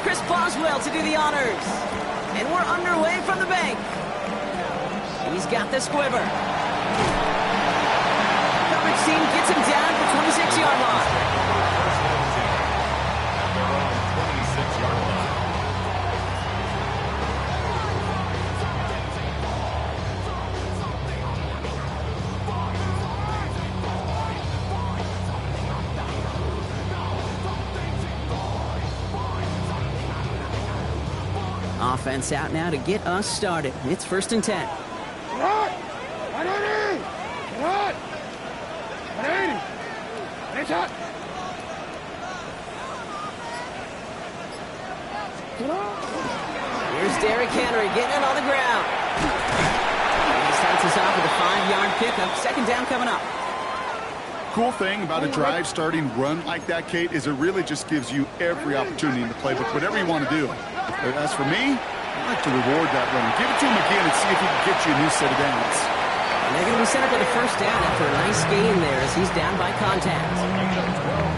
Chris Boswell to do the honors. And we're underway from the bank. He's got the squiver. Coverage team gets him down for 26-yard line. Offense out now to get us started. It's 1st and 10. Here's Derrick Henry getting it on the ground. He starts us off with a 5-yard pickup. 2nd down coming up. Cool thing about a drive starting run like that, Kate, is it really just gives you every opportunity in the playbook, whatever you want to do. As for me, I'd like to reward that run. Give it to him again and see if he can get you a new set of downs. And they're going to be set up with a 1st down after a nice gain there as he's down by contact.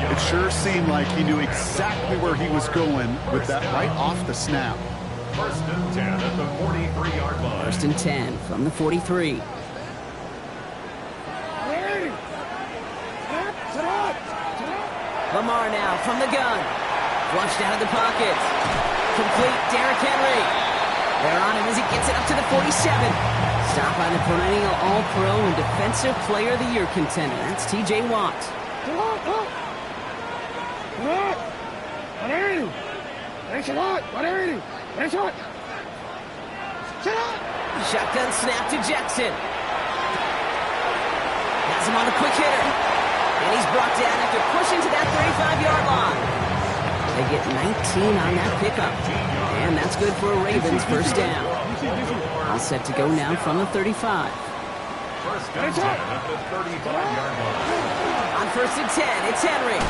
It sure seemed like he knew exactly where he was going with that right off the snap. 1st and 10 at the 43-yard line. 1st and 10 from the 43. Lamar now from the gun. Flushed out of the pocket. Complete, Derrick Henry. They're on him as he gets it up to the 47. Stopped by the perennial All-Pro and Defensive Player of the Year contender. That's T.J. Watt. Shotgun snap to Jackson. Has him on the quick hitter. And he's brought down after pushing to that 35-yard line. They get 19 on that pickup. And that's good for a Ravens 1st down. All set to go now from the 35. 1st and 10 at the 35-yard line. On 1st and 10, it's Henry.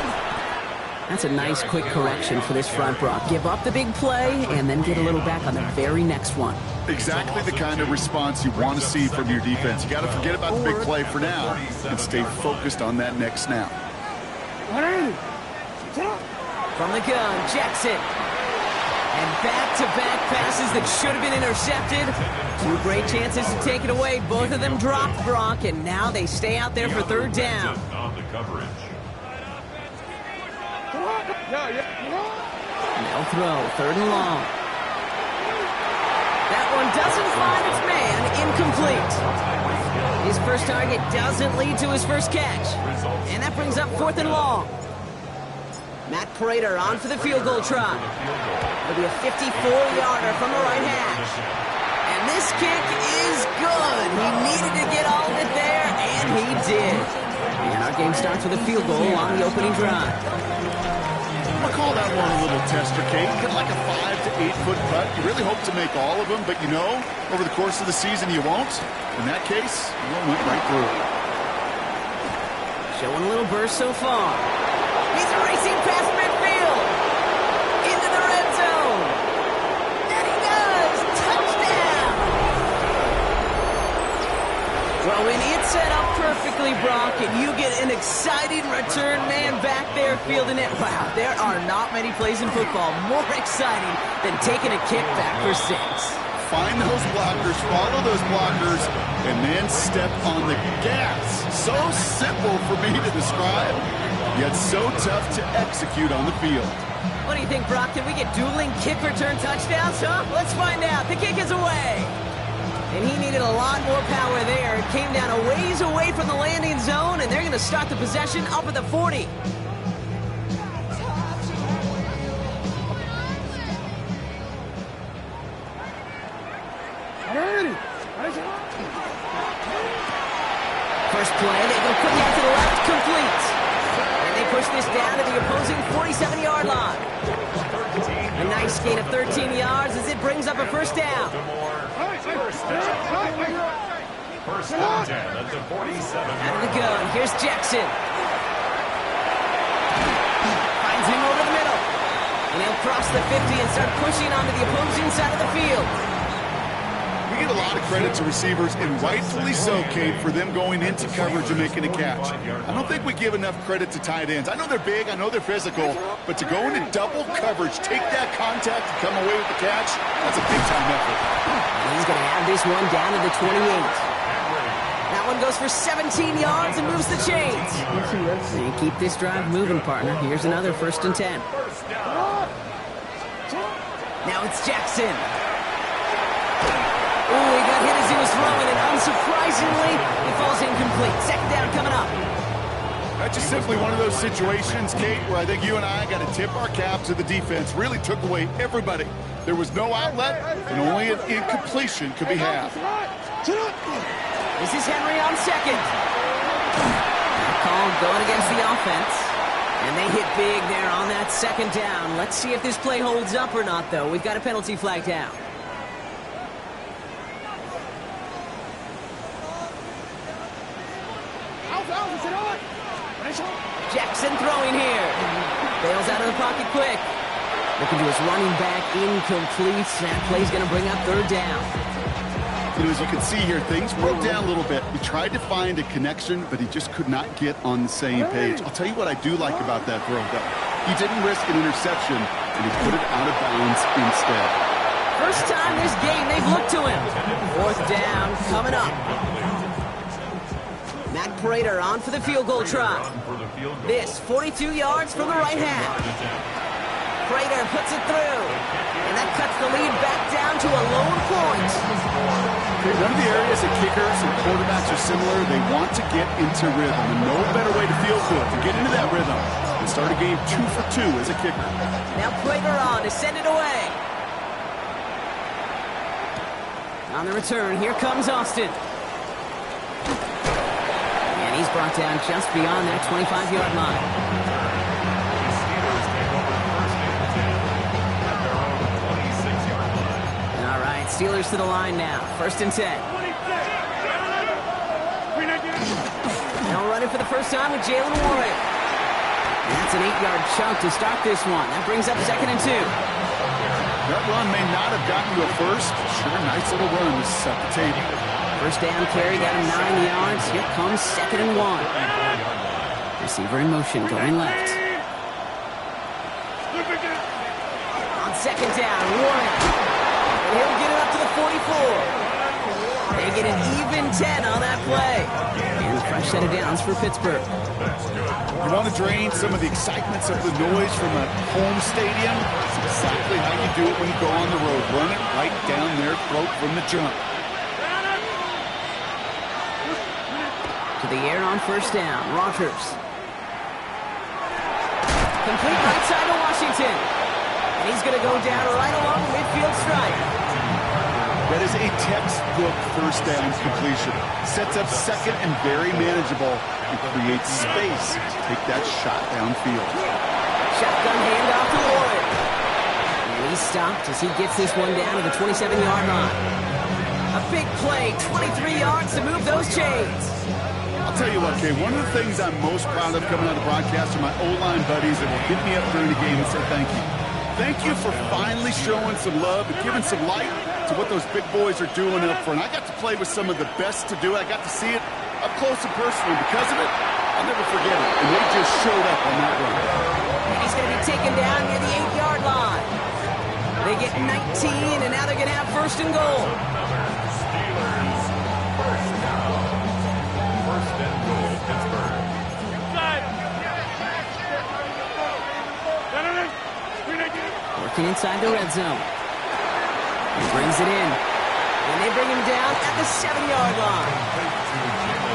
That's a nice quick correction for this front row. Give up the big play and then get a little back on the very next one. Exactly the kind of response you want to see from your defense. You got to forget about the big play for now and stay focused on that next snap. From the gun, Jackson. And back-to-back passes that should have been intercepted. 2 great chances to take it away. Both of them dropped, Brock, and now they stay out there for 3rd down. On the coverage. No throw, 3rd and long. That one doesn't find its man, incomplete. His first target doesn't lead to his first catch. And that brings up 4th and long. Matt Prater on for the field goal try. It'll be a 54-yarder from the right hash. And this kick is good. He needed to get all of it there, and he did. And our game starts with a field goal on the opening drive. I'm going to call that one a little tester, Kate. Get like a 5 to 8 foot cut. You really hope to make all of them, but you know, over the course of the season you won't. In that case, one went right through. Showing a little burst so far. He's racing past midfield. Into the red zone. And he does. Touchdown. Well, when it's set up perfectly, Brock, and you get an exciting return man back there fielding it, wow, there are not many plays in football more exciting than taking a kick back for 6. Find those blockers, follow those blockers, and then step on the gas. So simple for me to describe, yet so tough to execute on the field. What do you think, Brock? Can we get dueling kick return touchdowns, huh? Let's find out. The kick is away. And he needed a lot more power there. It came down a ways away from the landing zone, and they're going to start the possession up at the 40. First play, they go quick out to the left, complete. And they push this down to the opposing 47-yard line. A nice gain of 13 yards as it brings up a 1st down. First and 10 at the 47. Out of the gun, here's Jackson. Finds him over the middle. And he'll cross the 50 and start pushing onto the opposing side of the field. give a lot of credit to receivers, and rightfully so, Kate, for them going into coverage and making a catch. I don't think we give enough credit to tight ends. I know they're big, I know they're physical, but to go into double coverage, take that contact, and come away with the catch, that's a big-time effort. He's going to have this one down to the 28. That one goes for 17 yards and moves the chains. And keep this drive moving, partner. Here's another 1st and 10. Now it's Jackson. Oh, he got hit as he was throwing, and unsurprisingly, it falls incomplete. 2nd down coming up. That's just simply one of those situations, Kate, where I think you and I got to tip our cap to the defense. Really took away everybody. There was no outlet, and only an incompletion could be had. This is Henry on 2nd. Call going against the offense. And they hit big there on that 2nd down. Let's see if this play holds up or not, though. We've got a penalty flag down. Jackson throwing here. Bails out of the pocket quick. Looking to his running back, incomplete. That play's going to bring up 3rd down. You know, as you can see here, things broke down a little bit. He tried to find a connection, but he just could not get on the same page. I'll tell you what I do like about that throw, though. He didn't risk an interception, and he put it out of bounds instead. First time this game they've looked to him. 4th down coming up. Matt Prater on for the field goal try. This 42 yards from the right half. Prater puts it through. And that cuts the lead back down to a lone point. One of the areas that kickers and quarterbacks are similar, they want to get into rhythm. And no better way to feel good, to get into that rhythm, and start a game 2 for 2 as a kicker. Now Prater on to send it away. On the return, here comes Austin. And he's brought down just beyond that 25-yard line. Steelers to the line now. 1st and 10. Now running for the first time with Jalen Warren. And that's an 8-yard chunk to start this one. That brings up 2nd and 2. That run may not have gotten you a first. Sure, nice little run to set the table. 1st down carry, got him 9 yards. Here comes 2nd and 1. Receiver in motion, going left. On 2nd down, Warren. He'll get it up to the 44. They get an even 10 on that play. And a fresh set of downs for Pittsburgh. You want to drain some of the excitement, some of the noise from a home stadium? That's exactly how you do it when you go on the road. Run it right down their throat from the jump. To the air on 1st down. Rodgers. Complete right side to Washington. And he's going to go down right along the midfield stripe. That is a textbook 1st down completion. Sets up 2nd and very manageable and creates space to take that shot downfield. Shotgun handoff to Warren. And he's stopped as he gets this one down to the 27-yard line. A big play, 23 yards to move those chains. I'll tell you what, Kay, one of the things I'm most proud of coming out of the broadcast are my O-line buddies that will hit me up during the game and say thank you. Thank you for finally showing some love and giving some light to what those big boys are doing up front. I got to play with some of the best to do it. I got to see it up close and personal. Because of it, I'll never forget it. And they just showed up on that run. And he's going to be taken down near the 8-yard line. They get 19, and now they're going to have 1st and goal. Working inside the red zone. He brings it in. And they bring him down at the 7-yard line.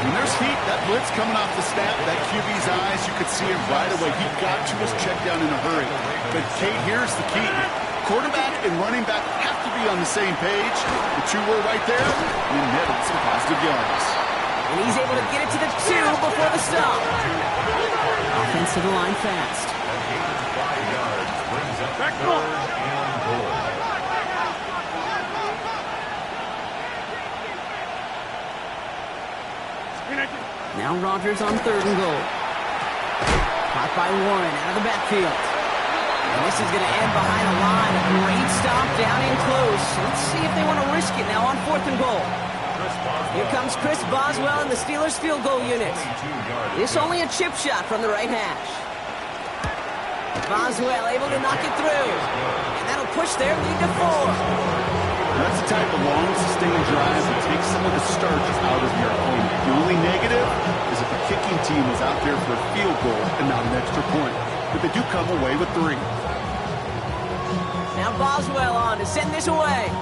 When there's heat, that blitz coming off the snap, that QB's eyes, you could see it right away. He got to his check down in a hurry. But, Kate, here's the key. Quarterback and running back have to be on the same page. The 2 were right there. And netted some positive yards. And he's able to get it to the 2 before the stop. Offense to the line fast. Now Rodgers on 3rd and goal. Caught by Warren out of the backfield. And this is going to end behind the line. A great stop down in close. Let's see if they want to risk it now on 4th and goal. Here comes Chris Boswell in the Steelers field goal unit. This only a chip shot from the right hash. Boswell able to knock it through. And that'll push their lead to 4. That's the type of long, sustained drive that takes some of the starch out of your opponent. The only negative is if the kicking team is out there for a field goal and not an extra point. But they do come away with 3. Now Boswell on to send this away.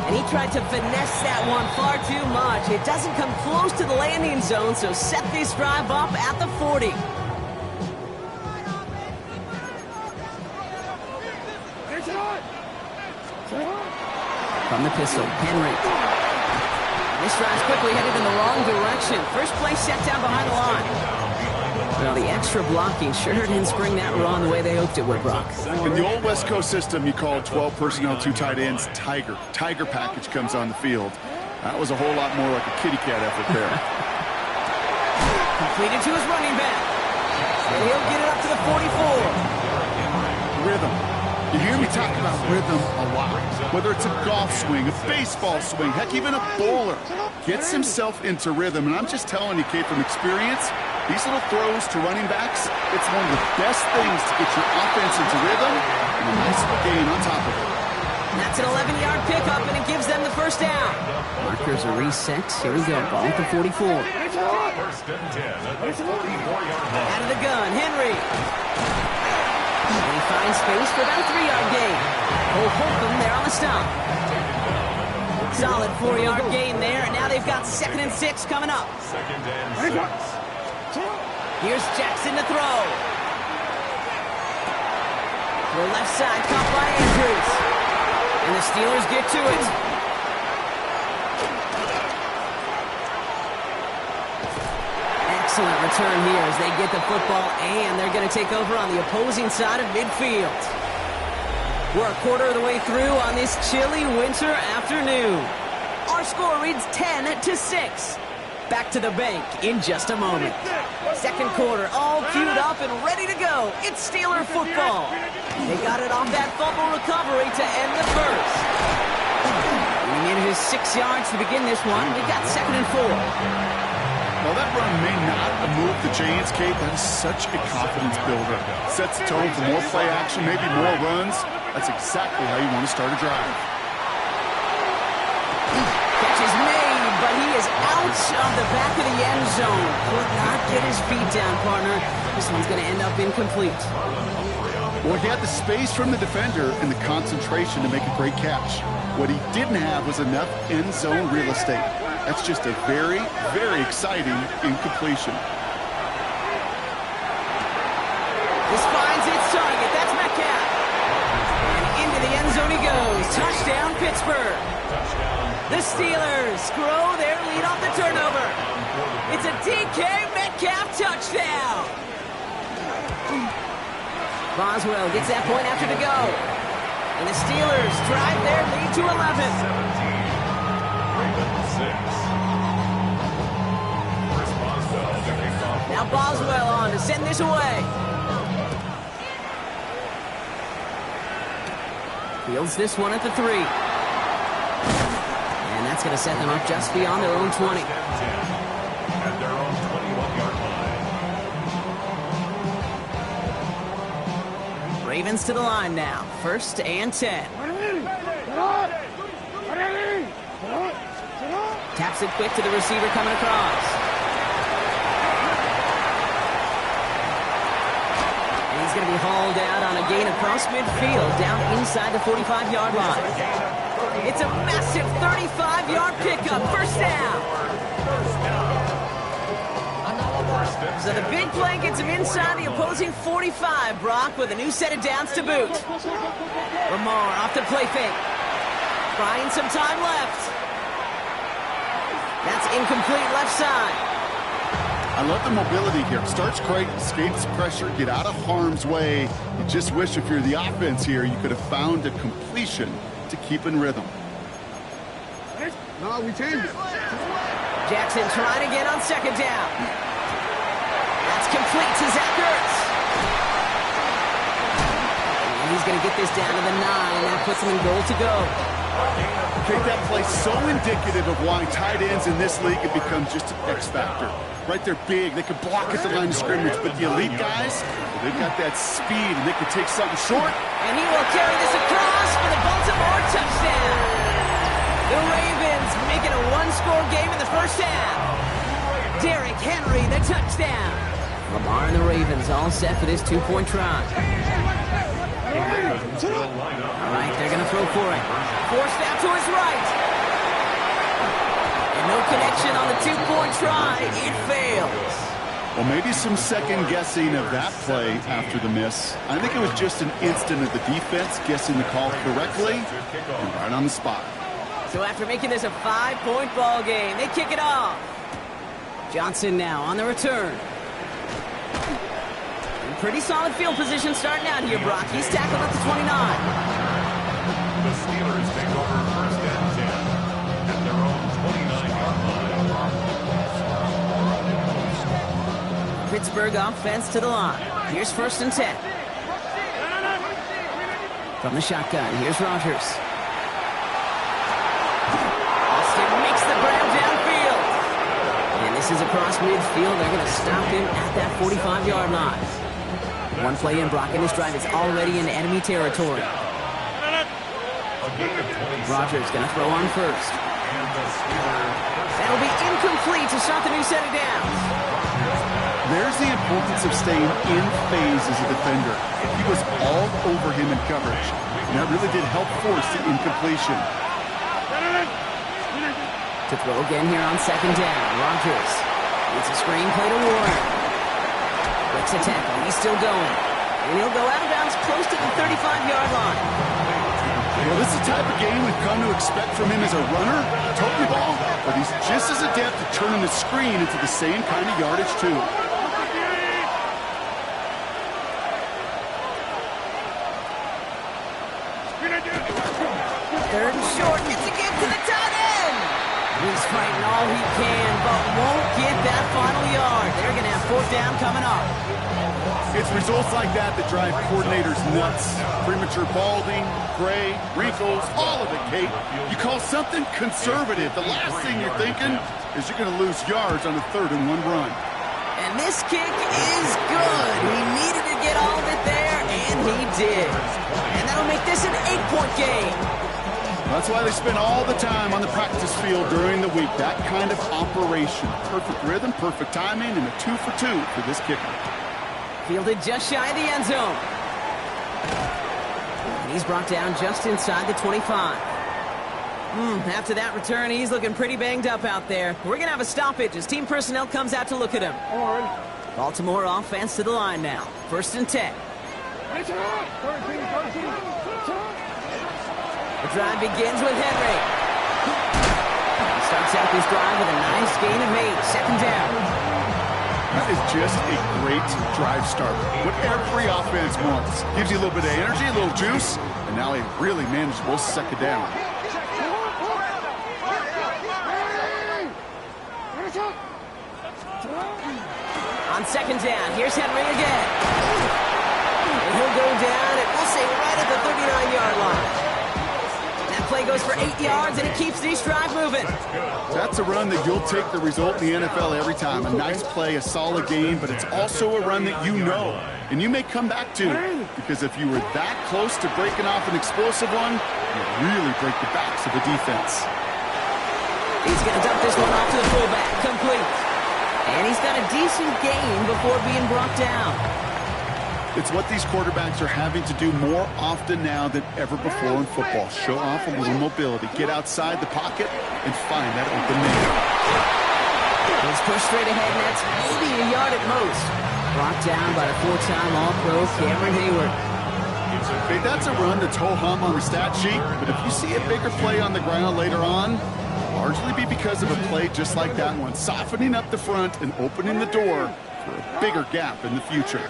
And he tried to finesse that one far too much. It doesn't come close to the landing zone, so set this drive up at the 40. From the pistol, Henry. This drive's quickly headed in the wrong direction. First play set down behind the line. Well, the extra blocking sure didn't spring that run the way they hoped it would, Brock. In the old West Coast system, you call 12 personnel, 2 tight ends, Tiger. Tiger package comes on the field. That was a whole lot more like a kitty cat effort there. Completed to his running back. And he'll get it up to the 44. Rhythm. You hear me talk about rhythm a lot. Whether it's a golf swing, a baseball swing, heck, even a bowler gets himself into rhythm. And I'm just telling you, Kate, from experience, these little throws to running backs, it's one of the best things to get your offense into rhythm and a nice little gain on top of it. That's an 11-yard pickup, and it gives them the first down. Markers are reset. Here we go. Ball at the 44. First and 10 at the 44-yard line. Out of the gun, Henry. And he finds space for about a 3-yard gain. Holcomb there on the stop. Solid 4-yard gain there, and now they've got 2nd and 6 coming up. 2nd and 6. Here's Jackson to throw. To the left side, caught by Andrews. And the Steelers get to it. Excellent return here as they get the football, and they're going to take over on the opposing side of midfield. We're a quarter of the way through on this chilly winter afternoon. Our score reads 10-6. Back to the bank in just a moment. 2nd quarter, all queued up and ready to go. It's Steeler football. They got it off that fumble recovery to end the first. Getting in his 6 yards to begin this one. We got 2nd and 4. Well, that run may not have moved the chains, Kate. That is such a confidence builder. Sets the tone for more play action, maybe more runs. That's exactly how you want to start a drive. Catch is made, but he is out of the back of the end zone. Could not get his feet down, partner. This one's going to end up incomplete. Well, he had the space from the defender and the concentration to make a great catch. What he didn't have was enough end zone real estate. That's just a very, very exciting incompletion. This finds its target. That's Metcalf. And into the end zone he goes. Touchdown, Pittsburgh. The Steelers grow their lead off the turnover. It's a DK Metcalf touchdown. Boswell gets that point after to go. And the Steelers drive their lead to 11. 17. Now Boswell on to send this away. Fields this one at the 3. And that's going to set them up just beyond their own 20. At their own 21-yard line. Ravens to the line now. 1st and 10. Taps it quick to the receiver coming across. And he's going to be hauled out on a gain across midfield down inside the 45-yard line. It's a massive 35-yard pickup. First down. So the big play gets him inside the opposing 45, Brock, with a new set of downs to boot. Lamar off the play fake. Buying some time left. That's incomplete left side. I love the mobility here. Starts great, escapes pressure, get out of harm's way. You just wish if you're the offense here, you could have found a completion to keep in rhythm. No, we changed it. Jackson trying to get on 2nd down. That's complete to Zach Ertz. And he's going to get this down to the 9. That puts him in goal to go. Okay, that play's so indicative of why tight ends in this league have become just an X factor. Right, they're big. They can block at the line of scrimmage. But the elite guys, they've got that speed, and they can take something short. And he will carry this across for the Baltimore touchdown. The Ravens make it a one-score game in the first half. Derrick Henry, the touchdown. Lamar and the Ravens all set for this two-point try. All right, they're going to throw for it. Forced out to his right. And no connection on the two-point try. It fails. Well, maybe some second-guessing of that play after the miss. I think it was just an instant of the defense guessing the call correctly and right on the spot. So after making this a 5-point ball game, they kick it off. Johnson now on the return. In pretty solid field position starting out here, Brock. He's tackled at the 29. The Steelers take over first and 10 at their own 29-yard line. Pittsburgh offense to the line. Here's first and 10. From the shotgun, here's Rodgers. Austin makes the grab downfield. And this is across midfield. They're going to stop him at that 45-yard line. One play in, Brock, and this drive is already in enemy territory. Rodgers going to throw on first. That'll be incomplete to start the new set of downs. There's the importance of staying in phase as a defender. He was all over him in coverage, and that really did help force the incompletion. To throw again here on second down. Rodgers. It's a screen play to Warren. Breaks a tackle. He's still going. And he'll go out of bounds close to the 35-yard line. Well, this is the type of game we've come to expect from him as a runner, toting the ball, but he's just as adept at turning the screen into the same kind of yardage, too. Third and short. It's again to the tight end. He's fighting all he can, but won't get that final yard. They're going to have fourth down coming up. It's results like that that drive coordinators nuts. Premature balding, gray, wrinkles, all of it, Kate. You call something conservative. The last thing you're thinking is you're going to lose yards on a 3rd and 1 run. And this kick is good. He needed to get all of it there, and he did. And that'll make this an 8-point game. That's why they spend all the time on the practice field during the week. That kind of operation. Perfect rhythm, perfect timing, and a 2 for 2 for this kicker. Fielded just shy of the end zone. And he's brought down just inside the 25. After that return, he's looking pretty banged up out there. We're going to have a stoppage as team personnel comes out to look at him. Baltimore offense to the line now. First and 10. The drive begins with Henry. He starts out this drive with a nice gain of 8. Second down. That is just a great drive starter. What every offense wants. Gives you a little bit of energy, a little juice, and now a really manageable second down. On second down, here's Henry again. And he'll go down, and we'll say right at the 39-yard line. That play goes for 8 yards, and it keeps this drive moving. That's a run that you'll take the result in the NFL every time. A nice play, a solid game, but it's also a run that you know, and you may come back to. Because if you were that close to breaking off an explosive one, you really break the backs of the defense. He's going to dump this one off to the fullback. Complete. And he's got a decent gain before being brought down. It's what these quarterbacks are having to do more often now than ever before in football. Show off a little mobility. Get outside the pocket and find that open man. He's pushed straight ahead, and that's maybe a yard at most. Brought down by the 4-time All-Pro Cameron Hayward. Okay, that's a run that's ho-hum on the stat sheet, but if you see a bigger play on the ground later on, largely be because of a play just like that one, softening up the front and opening the door for a bigger gap in the future.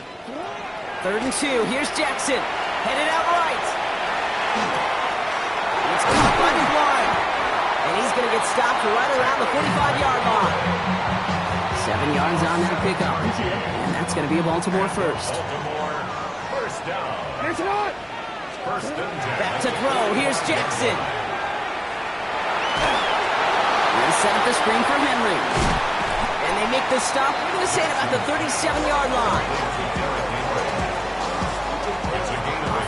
3rd and 2. Here's Jackson. Headed out right. It's caught by the line. And he's going to get stopped right around the 45-yard line. 7 yards on that pickup. And that's going to be a Baltimore first. Baltimore first down. First and 10. Back to throw. Here's Jackson. They set up the screen for Henry. And they make the stop. We're going to say at about the 37-yard line.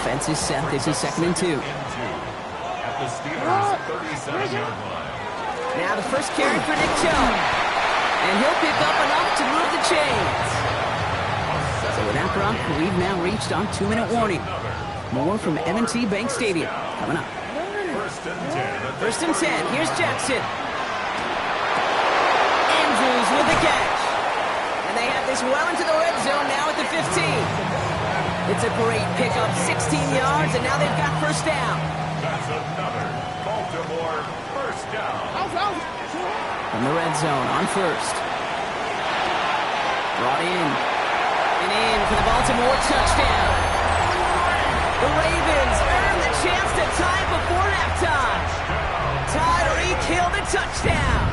Offense is set. This is 2nd and 2. At the Steelers' 37-yard line. Now the first carry for Nick Chubb. And he'll pick up enough to move the chains. So with that, Brock, we've now reached our 2-minute warning. More from M&T Bank Stadium coming up. First and 10. First and 10. Here's Jackson. Andrews with the catch. And they have this well into the red zone now at the 15. It's a great pickup, 16 yards, and now they've got first down. That's another Baltimore first down. From the red zone on first. Brought in. And in for the Baltimore touchdown. The Ravens earn the chance to tie it before halftime. Tyreek Hill the touchdown.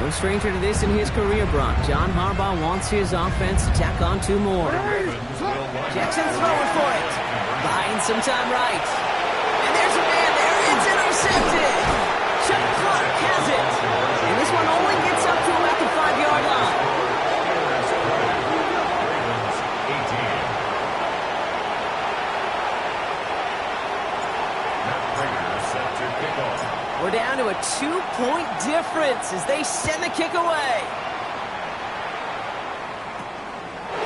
No stranger to this in his career, Brock. John Harbaugh wants his offense to tack on 2 more. Jackson throwing for it. Buying some time right. And there's a man there. It's intercepted. Chuck Clark has it. And this one only gets up to about the 5-yard line. We're down to a 2-point difference as they send the kick away.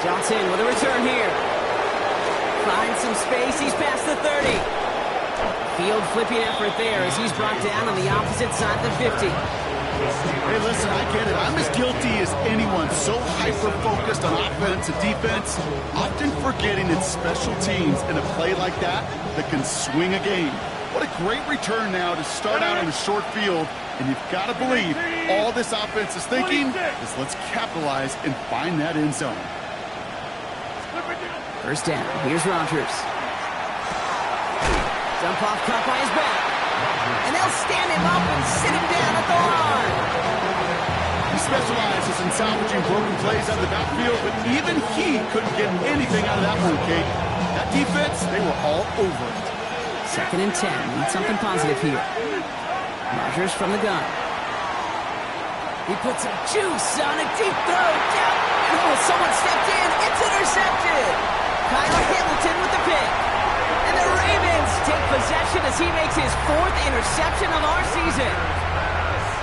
Johnson with a return here. Finds some space. He's past the 30. Field flipping effort there as he's brought down on the opposite side of the 50. Hey, listen, I get it. I'm as guilty as anyone. So hyper-focused on offense and defense, often forgetting it's special teams in a play like that can swing a game. What a great return now to start out in a short field. And you've got to believe all this offense is thinking is let's capitalize and find that end zone. First down. Here's Rodgers. Dump off caught by his back. And they'll stand him up and sit him down at the line. He specializes in salvaging broken plays out of the backfield, but even he couldn't get anything out of that one, Kate. That defense, they were all over it. 2nd and 10. Need something positive here. Rodgers from the gun. He puts some juice on a deep throw. Down. Oh, someone stepped in. It's intercepted. Kyle Hamilton with the pick. And the Ravens take possession as he makes his 4th interception of our season.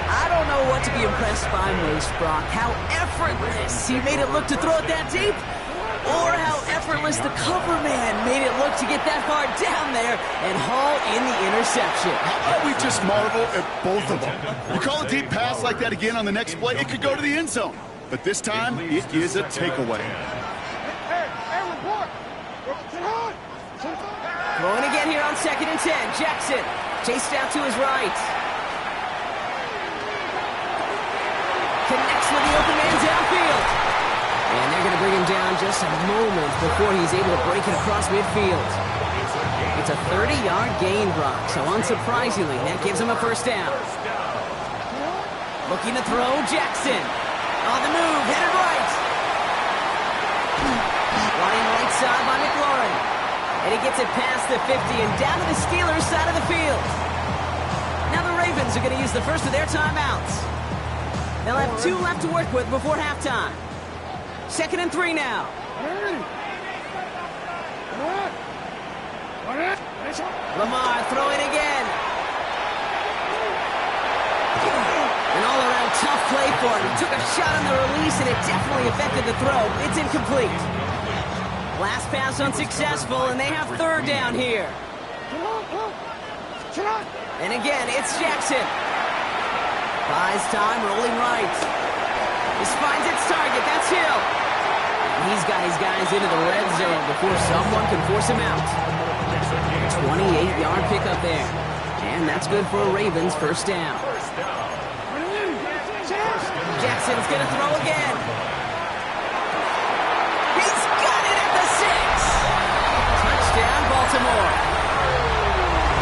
I don't know what to be impressed by most, Brock. How effortless he made it look to throw it that deep, or how effortless the cover man made it look to get that far down there and haul in the interception. How about we just marvel at both of them? You call a deep pass like that again on the next play, it could go to the end zone. But this time, it is a takeaway. Throwing again here on 2nd and 10. Jackson chased out to his right. Connects with the open man downfield. And they're going to bring him down just a moment before he's able to break it across midfield. It's a 30-yard gain, Brock, so unsurprisingly, that gives him a first down. Looking to throw, Jackson. On the move, headed right. Running right side by McLaurin. And he gets it past the 50 and down to the Steelers' side of the field. Now the Ravens are going to use the first of their timeouts. They'll have 2 left to work with before halftime. 2nd and 3 now. Lamar throwing again. An all-around tough play for him. He took a shot on the release, and it definitely affected the throw. It's incomplete. Last pass unsuccessful, and they have 3rd down here. And again, it's Jackson. Buys time, rolling right. This finds its target. That's Hill. He's got his guys into the red zone before someone can force him out. 28-yard pickup there. And that's good for a Ravens first down. Jackson's going to throw again. He's got it at the 6. Touchdown, Baltimore.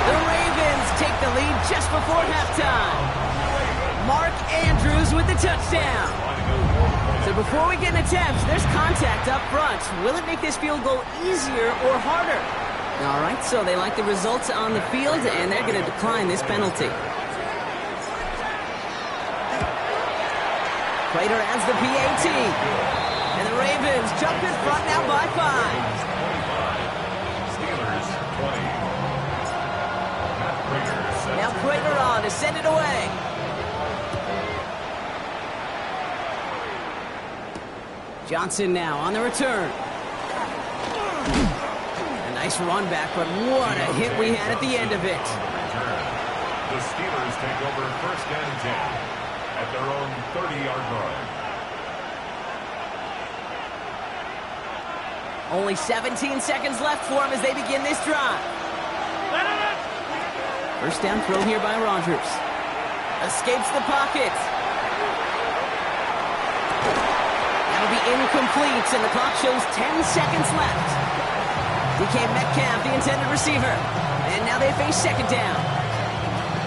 The Ravens take the lead just before halftime. Mark Andrews with the touchdown. So before we get an attempt, there's contact up front. Will it make this field goal easier or harder? All right, so they like the results on the field, and they're going to decline this penalty. Prater adds the PAT. And the Ravens jump in front now by 5. Steelers 20. Now Prater on to send it away. Johnson now on the return. A nice run back, but what a hit we had at the end of it. The Steelers take over 1st and 10 at their own 30-yard line. Only 17 seconds left for him as they begin this drive. First down throw here by Rodgers. Escapes the pocket. That'll be incomplete, and the clock shows 10 seconds left. DK Metcalf, the intended receiver. And now they face 2nd down.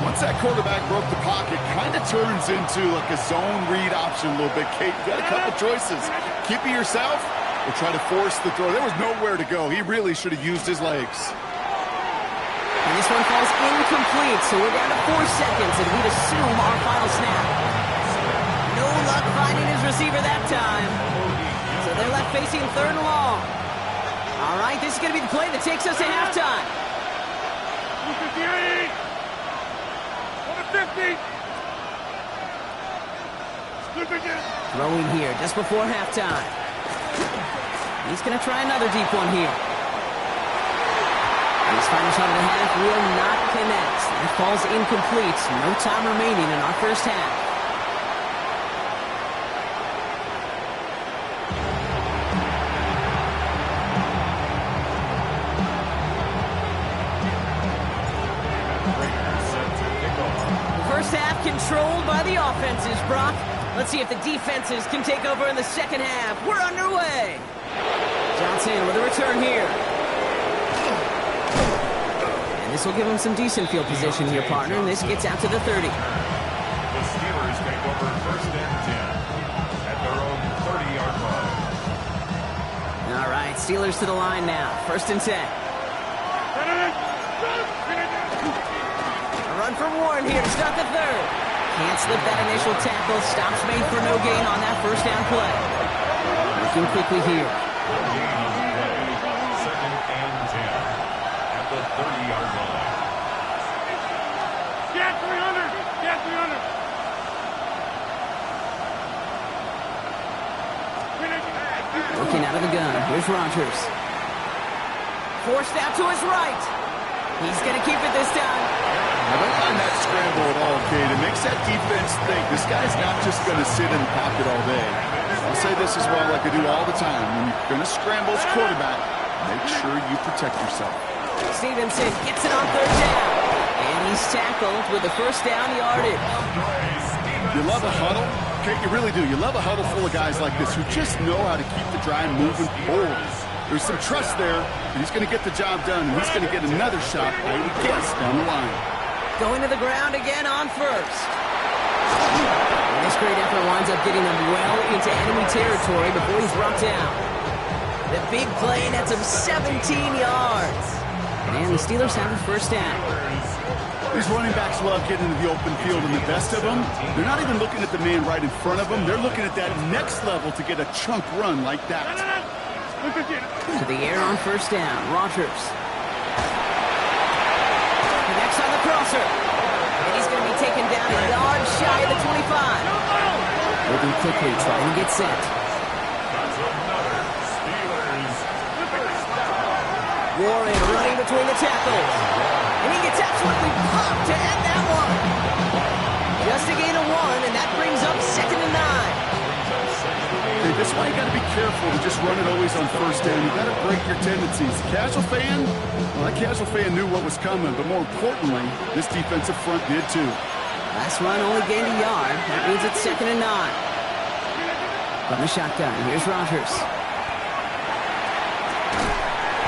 Once that quarterback broke the pocket, kind of turns into like a zone read option a little bit. Kate, you got a couple choices. Keep it yourself or try to force the throw. There was nowhere to go. He really should have used his legs. And this one falls incomplete, so we're down to 4 seconds, and we'd assume our final snap. No luck finding his receiver that time. So they're left facing 3rd and long. All right, this is going to be the play that takes us to halftime. 50. Throwing here just before halftime. He's going to try another deep one here. His final shot of the half will not connect. That falls incomplete. No time remaining in our first half. Half controlled by the offenses, Brock. Let's see if the defenses can take over in the second half. We're underway. Johnson with a return here. And this will give him some decent field position here, partner, and this gets out to the 30. The Steelers take over 1st and 10 at their own 30-yard line. All right, Steelers to the line now. 1st and 10. Run from Warren here to start the 3rd. Can't slip that initial tackle. Stops made for no gain on that 1st down play. Looking quickly here. Gain on the play. 2nd and 10 at the 30-yard line. Get 300. Get 300. Looking out of the gun. Here's Rodgers. Forced out to his right. He's going to keep it this time. I don't mind that scramble at all, Kate. It makes that defense think this guy's not just going to sit in the pocket all day. I'll say this as well like I do all the time. When you're going to scramble as quarterback, make sure you protect yourself. Stevenson gets it on 3rd down. And he's tackled with the 1st down yardage. You love a huddle? Kate, you really do. You love a huddle full of guys like this who just know how to keep the drive moving forward. There's some trust there, and he's going to get the job done, and he's going to get another shot, I would guess, down the line. Going to the ground again on 1st. And this great effort winds up getting him well into enemy territory before he's brought down. The big play nets him 17 yards. And the Steelers have a 1st down. These running backs love getting into the open field, and the best of them, they're not even looking at the man right in front of them. They're looking at that next level to get a chunk run like that. To the air on 1st down. Rodgers. Connects on the crosser. And he's going to be taken down a yard shy of the 25. Moving quickly, trying to get set. That's another Steelers. Warren running between the tackles. And he gets absolutely popped to end that one. Just a gain of 1, and that brings up 2nd and 9. Hey, this is why you got to be careful to just run it always on 1st down. You got to break your tendencies. Casual fan, well, that casual fan knew what was coming, but more importantly, this defensive front did too. Last run only gained a yard. That means it's 2nd and 9. From the shotgun, here's Rodgers.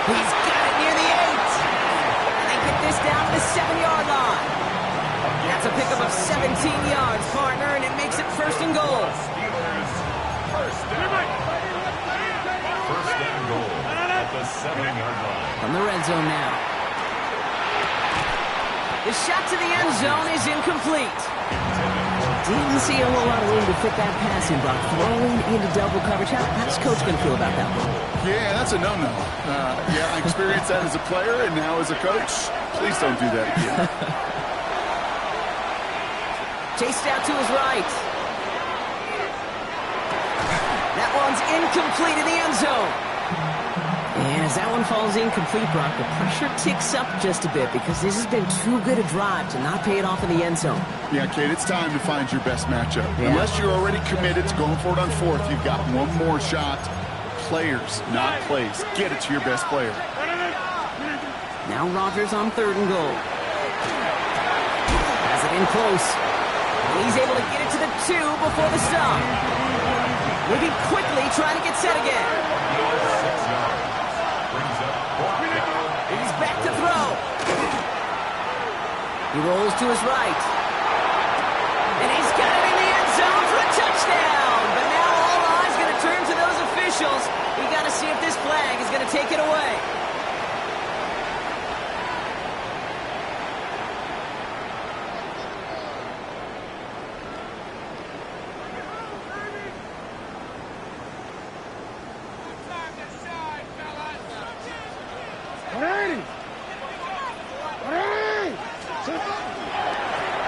He's got it near the 8. And they get this down to the 7-yard line. That's a pickup of 17 yards, partner, and it makes it 1st and goal. Steelers, 1st and goal at the 7-yard line. From the red zone now. The shot to the end zone is incomplete. Didn't see a whole lot of room to fit that pass in, Brock. Throwing into double coverage. How's Coach going to feel about that one? Yeah, that's a no-no. Yeah, I experienced that as a player and now as a coach. Please don't do that again. Chased out to his right. That one's incomplete in the end zone. And as that one falls incomplete, Brock, the pressure ticks up just a bit because this has been too good a drive to not pay it off in the end zone. Yeah, Kate, it's time to find your best matchup. Yeah. Unless you're already committed to going for it on fourth, you've got one more shot. Players, not plays. Get it to your best player. Now Rodgers on 3rd and goal. Has it in close. And he's able to get it to the 2 before the stop. Moving quickly, trying to get set again. 6 yards. Brings up 4th down. He's back to throw. He rolls to his right. And he's got it in the end zone for a touchdown. But now all eyes going to turn to those officials. We got to see if this flag is going to take it away.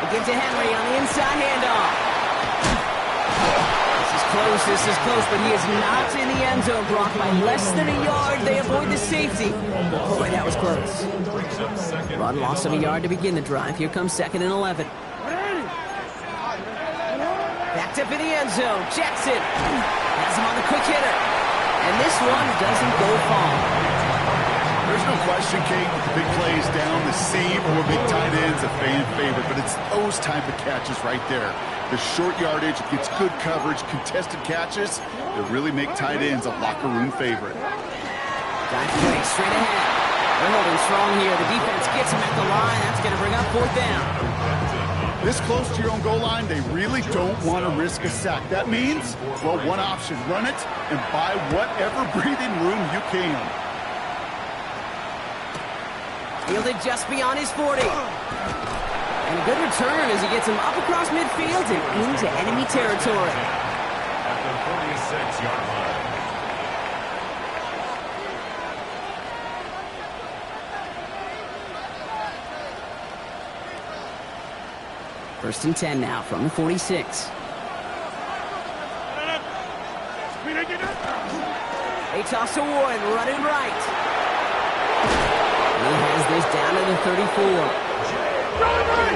Give to Henry on the inside handoff. This is close, but he is not in the end zone, Brock. By less than a yard, they avoid the safety. Boy, that was close. Run lost him a yard to begin the drive. Here comes 2nd and 11. Backed up in the end zone. Jackson has him on the quick hitter. And this one doesn't go far. There's no question, Kate, the big plays down the seam or big tight ends a fan favorite, but it's those type of catches right there. The short yardage, gets good coverage, contested catches that really make tight ends a locker room favorite. Dive play straight ahead. They're holding strong here. The defense gets him at the line. That's going to bring up 4th down. This close to your own goal line, they really don't want to risk a sack. That means, well, one option, run it and buy whatever breathing room you can. Fielded just beyond his 40. And a good return as he gets him up across midfield and into enemy territory. At the 46-yard line. First and 10 now from the 46. They toss to Warren, running right. He has this down to the 34.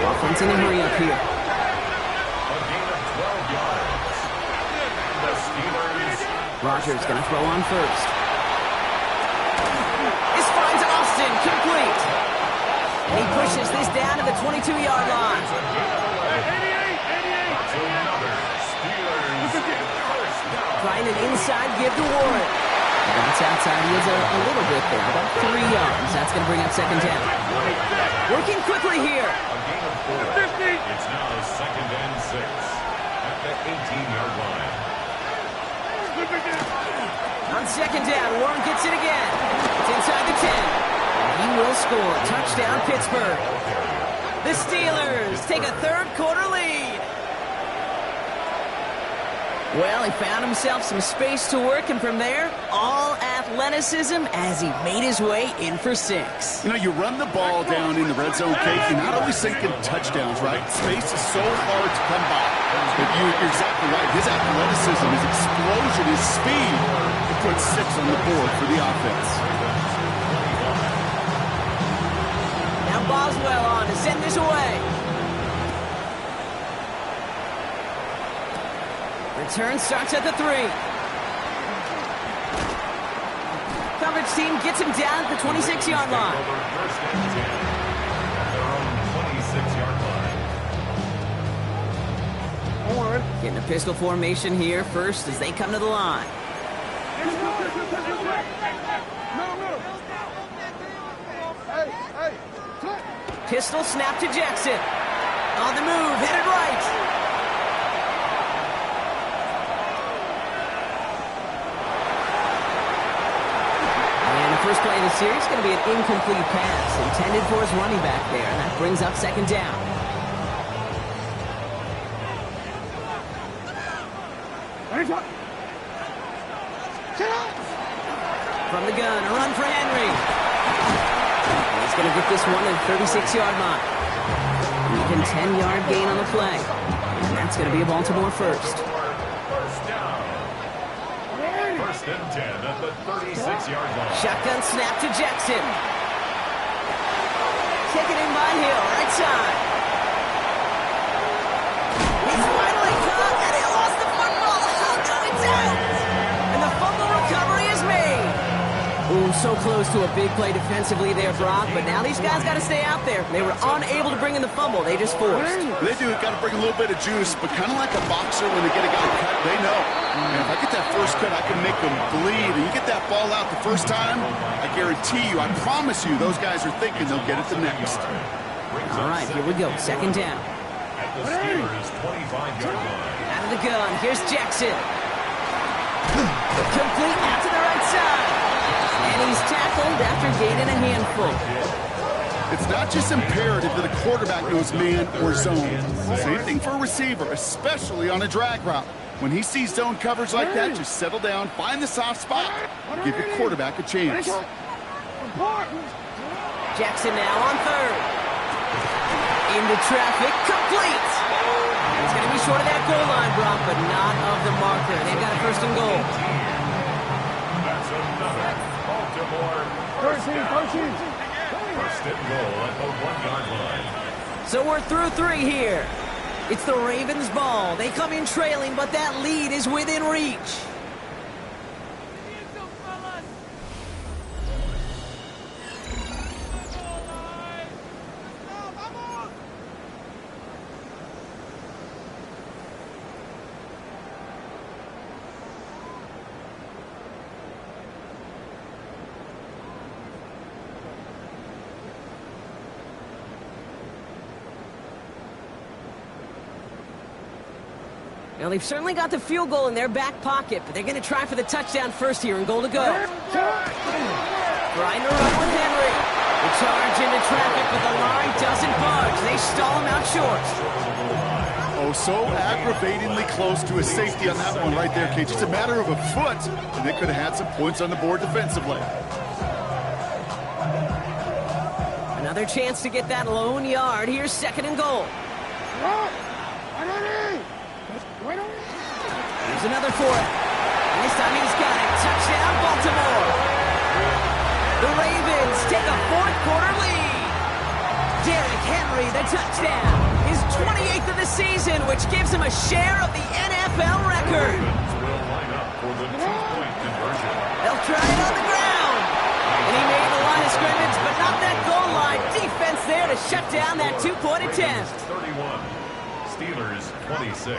Offense in a hurry up here. A gain of 12 yards. The Steelers. Rodgers going to throw on first. This finds Austin, complete. And he pushes this down to the 22-yard line. Trying an inside give to Warren. That's outside. He is a little bit there, about 3 yards. That's going to bring up 2nd down. Working quickly here. A gain of 4. It's now 2nd and 6 at the 18-yard line. On 2nd down, Warren gets it again. It's inside the 10. He will score. Touchdown, Pittsburgh. The Steelers take a 3rd quarter lead. Well, he found himself some space to work, and from there, all athleticism as he made his way in for 6. You know, you run the ball down in the red zone, Kate, you're not always thinking touchdowns, right? Space is so hard to come by. But you're exactly right. His athleticism, his explosion, his speed, he put 6 on the board for the offense. Now Boswell on to send this away. Return starts at the 3. Coverage team gets him down at the 26-yard line. First and 10 at their own 26-yard line. Getting a pistol formation here first as they come to the line. Pistol snap to Jackson. On the move, headed right. First here. It's going to be an incomplete pass intended for his running back there, and that brings up second down. From the gun, a run for Henry. He's going to get this one at the 36-yard line. Even 10-yard gain on the play. And that's going to be a Baltimore first. First down. First and 10 at the 36-yard line. Shotgun snap to Jackson. Taken in by Hill, right side. He's finally caught, and he lost the football. Oh, no, it's out. And the fumble recovery is made. Ooh, so close to a big play defensively there, Brock, but now these guys got to stay out there. They were unable to bring in the fumble. They just forced. They do. Got to bring a little bit of juice, but kind of like a boxer when they get a guy cut, they know. And if I get that first cut, I can make them bleed. And you get that ball out the first time, I guarantee you, I promise you, those guys are thinking they'll get it the next. All right, here we go. Second down. At the Steelers' 25-yard line. Out of the gun. Here's Jackson. Complete out to the right side. And he's tackled after gaining a handful. It's not just imperative that a quarterback knows man or zone. Same thing for a receiver, especially on a drag route. When he sees zone coverage like that, just settle down, find the soft spot, give your quarterback a chance. Jackson now on third. Into traffic, complete. It's going to be short of that goal line, Brock, but not of the marker. They've got a first and goal. That's another Baltimore first down. First and goal at the 1-yard line. So we're through three here. It's the Ravens' ball. They come in trailing, but that lead is within reach. Now, they've certainly got the field goal in their back pocket, but they're going to try for the touchdown first here and goal to go. Trying to run with Henry. The charge into traffic, but the line doesn't budge. They stall him out short. Oh, so aggravatingly close to a safety on that one right there, Kate. Just a matter of a foot, and they could have had some points on the board defensively. Another chance to get that lone yard. Here's second and goal. Here's another for it. And this time he's got it. Touchdown, Baltimore. The Ravens take a fourth-quarter lead. Derrick Henry, the touchdown. His 28th of the season, which gives him a share of the NFL record. Ravens will line up for the two-point conversion. They'll try it on the ground. And he made the line of scrimmage, but not that goal line. Defense there to shut down that two-point attempt. 31. Steelers 26.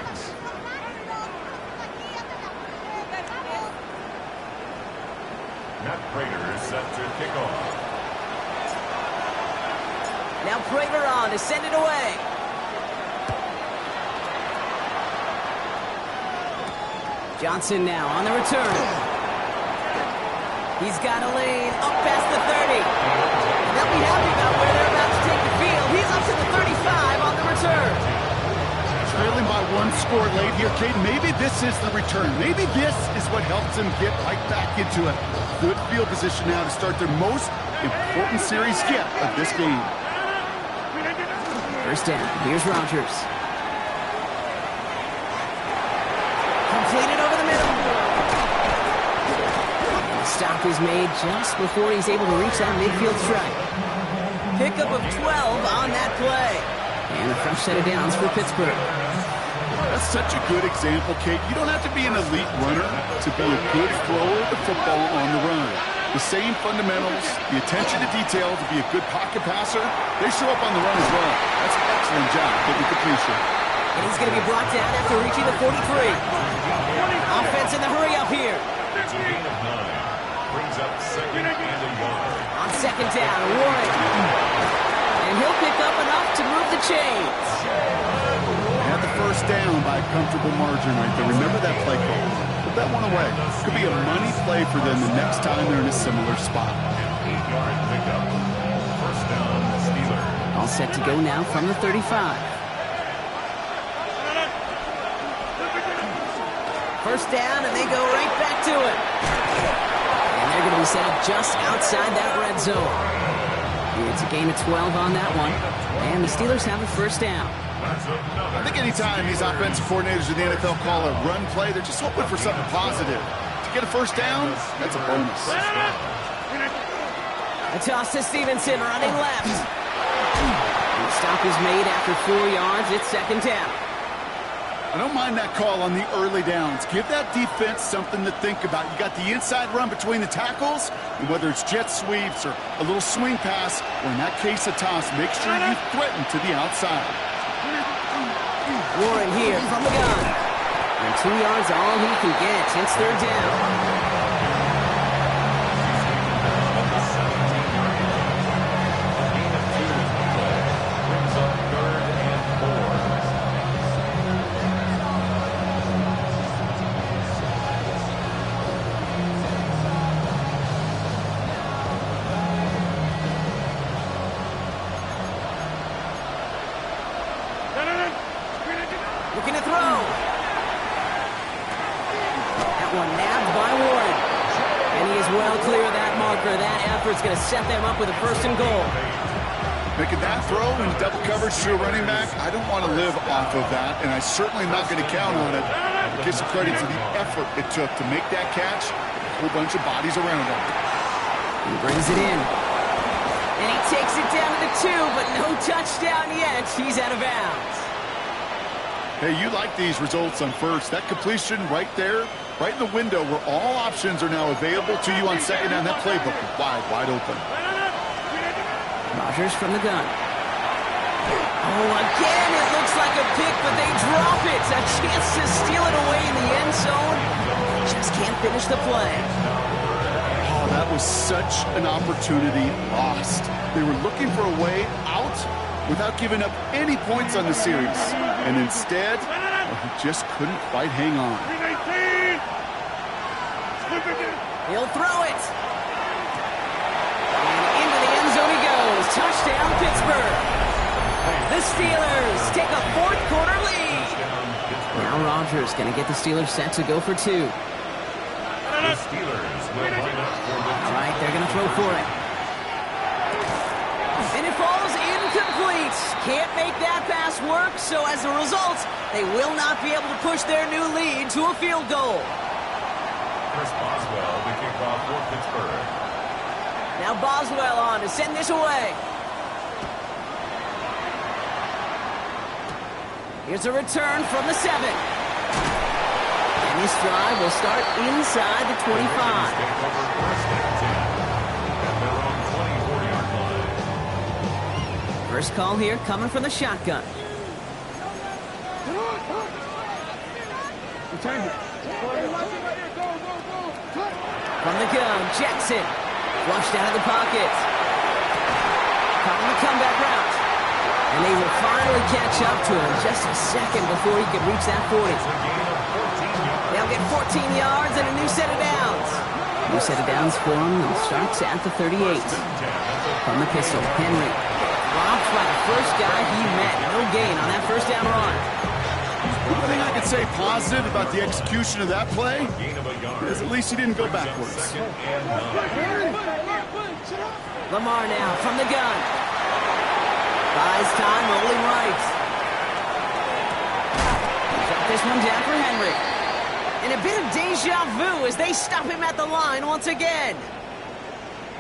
Matt Prater is set to kick off. Now Prater on to send it away. Johnson now on the return. He's got a lane up past the 30. And they'll be happy about where they're about to take the field. He's up to the 35 on the return. Trailing by one score late here, Kate. Maybe this is the return. Maybe this is what helps them get right back into it. Good field position now to start their most important series yet of this game. First down. Here's Rodgers. Completed over the middle. The stop is made just before he's able to reach that midfield strike. Pickup of 12 on that play. And a fresh set of downs for Pittsburgh. That's such a good example, Kate. You don't have to be an elite runner to be a good thrower of the football on the run. The same fundamentals, the attention to detail to be a good pocket passer, they show up on the run as well. That's an excellent job getting completion. And he's going to be brought down after reaching the 43. Offense in the hurry up here. It's a gain of 9. Brings up second and a yard. On second down, Warren. And he'll pick up enough to move the chains. Had the first down by a comfortable margin right there. Remember that play call. Put that one away. Could be a money play for them the next time they're in a similar spot. 8-yard pickup. First down, Steelers. All set to go now from the 35. First down, and they go right back to it. And they're going to be set up just outside that red zone. It's a gain of 12 on that one. And the Steelers have a first down. I think anytime these offensive coordinators in the NFL call a run play, they're just hoping for something positive. To get a first down, that's a bonus. A toss to Stevenson, running left. And the stop is made after 4 yards. It's second down. I don't mind that call on the early downs. Give that defense something to think about. You got the inside run between the tackles, and whether it's jet sweeps or a little swing pass, or in that case a toss, make sure you threaten to the outside. Warren here from the gun. And 2 yards all he can get. It's third down. Looking to throw. That one nabbed by Warren. And he is well clear of that marker. That effort's going to set them up with a first and goal. Making that throw in double coverage to a running back, I don't want to live off of that, and I'm certainly not going to count on it. Give some credit to the effort it took to make that catch. A whole bunch of bodies around him. He brings it in. And he takes it down to the 2, but no touchdown yet. He's out of bounds. Hey, you like these results on first. That completion right there, right in the window where all options are now available to you on second down. That playbook is wide open. Rodgers from the gun. Oh, again, it looks like a pick, but they drop it. A chance to steal it away in the end zone. Just can't finish the play. Oh, that was such an opportunity lost. They were looking for a way out without giving up any points on the series. And instead, he just couldn't quite hang on. He'll throw it. And into the end zone he goes. Touchdown, Pittsburgh. The Steelers take a fourth-quarter lead. Now Rodgers going to get the Steelers set to go for 2. The Steelers will line up for the All right, they're going to throw for it. And it falls incomplete. Can't make that pass work, so as a result, they will not be able to push their new lead to a field goal. Chris Boswell, the kickoff for Pittsburgh. Now Boswell on to send this away. Here's a return from the 7. And this drive will start inside the 25. Take over first and 10 at their own 24-yard line. First call here coming from the shotgun. From the gun, Jackson. Flushed out of the pocket. Calling the comeback route. And they will finally catch up to him just a second before he can reach that 40. They'll get 14 yards and a new set of downs. New set of downs for him and starts at the 38. From the pistol, Henry. Robbed by the first guy he met. No gain on that first down run. One thing I could say positive about the execution of that play is at least he didn't go backwards. Lamar now from the gun. Buys time, rolling right. Shot this one down for Henry. And a bit of deja vu as they stop him at the line once again.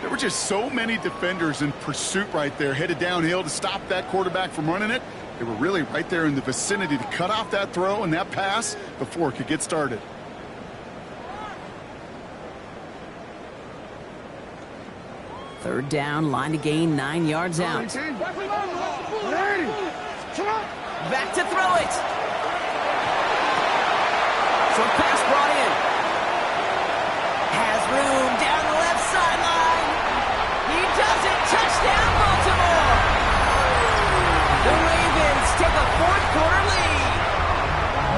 There were just so many defenders in pursuit right there, headed downhill to stop that quarterback from running it. They were really right there in the vicinity to cut off that throw and that pass before it could get started. Third down, line to gain 9 yards out. Back to throw it. Short pass brought in. Has room down the left sideline. He does it. Touchdown, Baltimore. The Ravens take a fourth-quarter lead.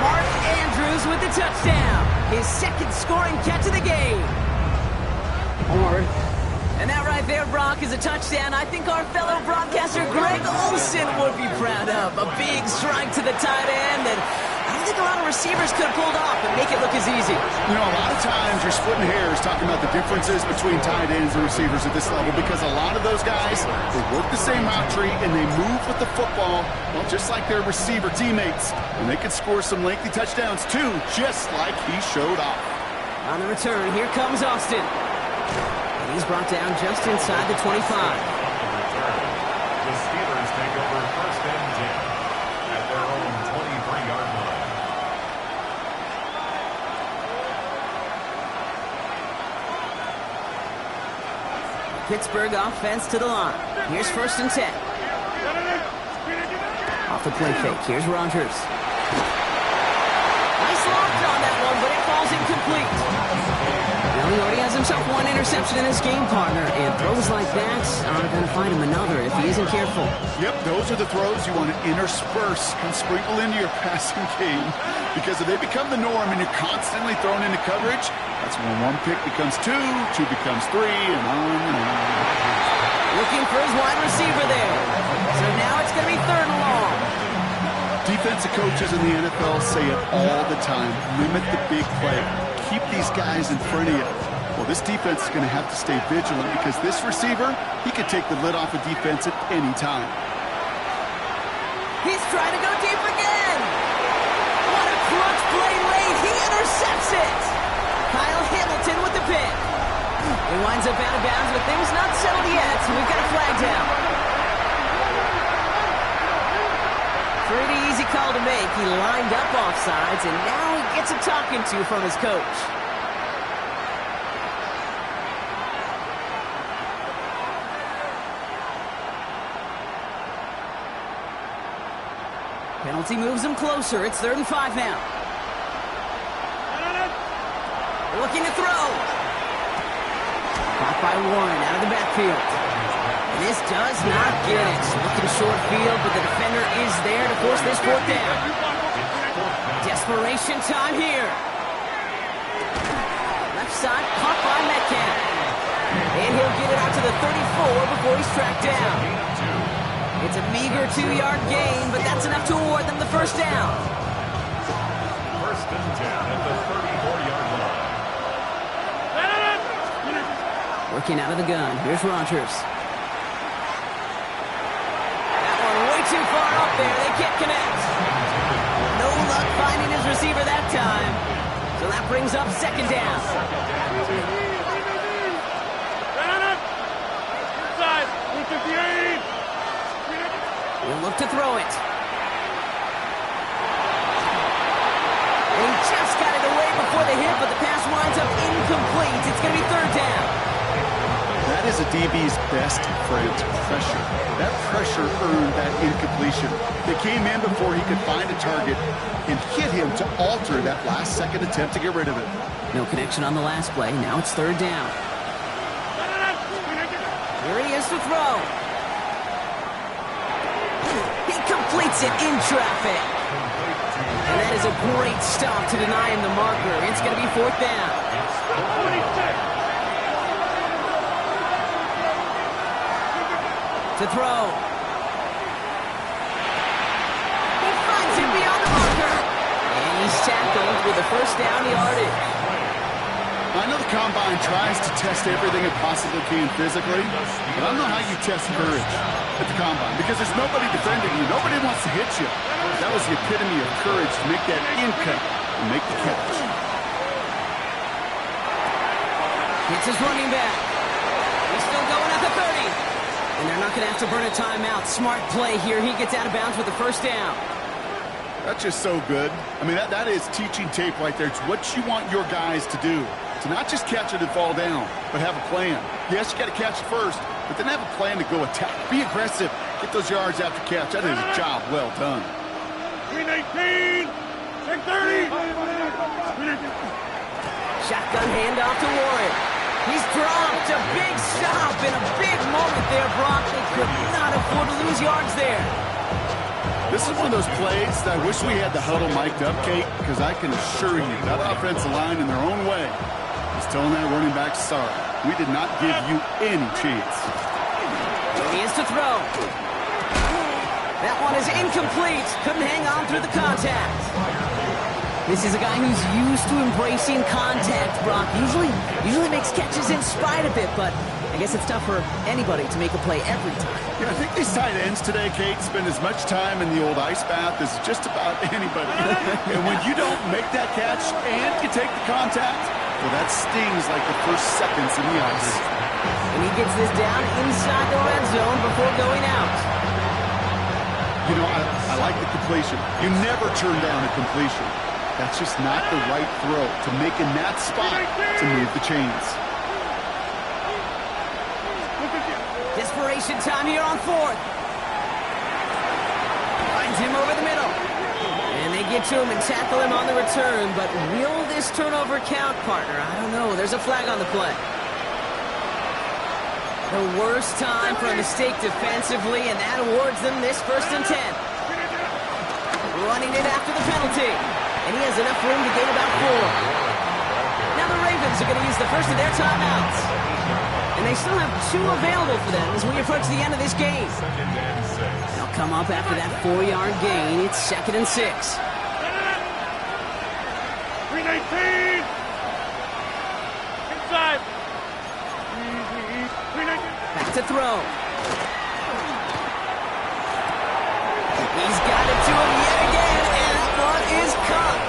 Mark Andrews with the touchdown. His second scoring catch of the game. And that right pick there, Brock, is a touchdown I think our fellow broadcaster Greg Olson would be proud of. A big strike to the tight end that I don't think a lot of receivers could have pulled off and make it look as easy. You know, a lot of times you're splitting hairs talking about the differences between tight ends and receivers at this level because a lot of those guys, they work the same route tree and they move with the football, well, just like their receiver teammates. And they can score some lengthy touchdowns too, just like he showed off. On the return, here comes Austin. And he's brought down just inside the 25. The Steelers take over first and 10 at their own 23-yard line. Pittsburgh offense to the line. Here's first and 10. Off the play fake. Here's Rodgers. Nice launch on that one, but it falls incomplete. Well, he already has himself one interception in his game, partner, and throws like that are going to find him another if he isn't careful. Yep, those are the throws you want to intersperse and sprinkle into your passing game, because if they become the norm and you're constantly thrown into coverage, that's when one pick becomes two becomes three, and on and on. Looking for his wide receiver there. So now it's going to be third and long. Defensive coaches in the NFL say it all the time. Limit the big play. Keep these guys in front of you. Well, this defense is going to have to stay vigilant because this receiver, he could take the lid off a defense at any time. He's trying to go deep again. What a clutch play late. He intercepts it. Kyle Hamilton with the pick. He winds up out of bounds, but things not settled yet, so we've got a flag down. Pretty easy call to make. He lined up offsides, and now he gets a talking to from his coach. Penalty moves him closer. It's 3rd and 5 now. Looking to throw. Caught by Warren out of the backfield. This does not get it. Looking short field, but the defender is there to force this fourth down. Desperation time here. Left side, caught by Metcalf. And he'll get it out to the 34 before he's tracked down. It's a meager 2-yard gain, but that's enough to award them the first down. First and 10 at the 34-yard line. Working out of the gun. Here's Rodgers. That one way too far up there. They can't connect. No luck finding his receiver that time. So that brings up second down. Inside, 158. We'll look to throw it. He just got it away before the hit, but the pass winds up incomplete. It's going to be third down. That is a DB's best friend, pressure. That pressure earned that incompletion. They came in before he could find a target and hit him to alter that last-second attempt to get rid of it. No connection on the last play. Now it's third down. Here he is to throw. He completes it in traffic. And that is a great stop to deny him the marker. It's going to be fourth down. 26. To throw. He finds him beyond the marker. And he's tackled with a first down yardage. I know the Combine tries to test everything it possibly can physically, but I don't know how you test courage at the Combine because there's nobody defending you. Nobody wants to hit you. That was the epitome of courage to make that in cut and make the catch. It's his running back. He's still going at the 30. And they're not going to have to burn a timeout. Smart play here. He gets out of bounds with the first down. That's just so good. I mean, that is teaching tape right there. It's what you want your guys to do. To not just catch it and fall down, but have a plan. Yes, you got to catch it first, but then have a plan to go attack. Be aggressive. Get those yards after catch. That is a job well done. 319. 630. Shotgun handoff to Warren. He's dropped a big stop in a big moment there, Brock. They could not afford to lose yards there. This is one of those plays that I wish we had the huddle mic'd up, Kate, because I can assure you that offensive line in their own way is telling that running back sorry. We did not give you any chance. He is to throw. That one is incomplete. Couldn't hang on through the contact. This is a guy who's used to embracing contact, Brock. Usually makes catches in spite of it, but I guess it's tough for anybody to make a play every time. Yeah, I think these tight ends today, Kate, spend as much time in the old ice bath as just about anybody. And when you don't make that catch and you take the contact, well, that stings like the first seconds in the ice. And he gets this down inside the red zone before going out. You know, I like the completion. You never turn down a completion. That's just not the right throw to make in that spot to move the chains. Desperation time here on fourth. Finds him over the middle. And they get to him and tackle him on the return. But will this turnover count, partner? I don't know. There's a flag on the play. The worst time for a mistake defensively, and that awards them this 1st and 10. Running it after the penalty. And he has enough room to gain about 4. Now the Ravens are going to use the first of their timeouts. And they still have 2 available for them as we approach the end of this game. They'll come up after that 4-yard gain. It's 2nd and 6. 319. Inside. Back to throw. He's got it to him yet again, and that one is caught.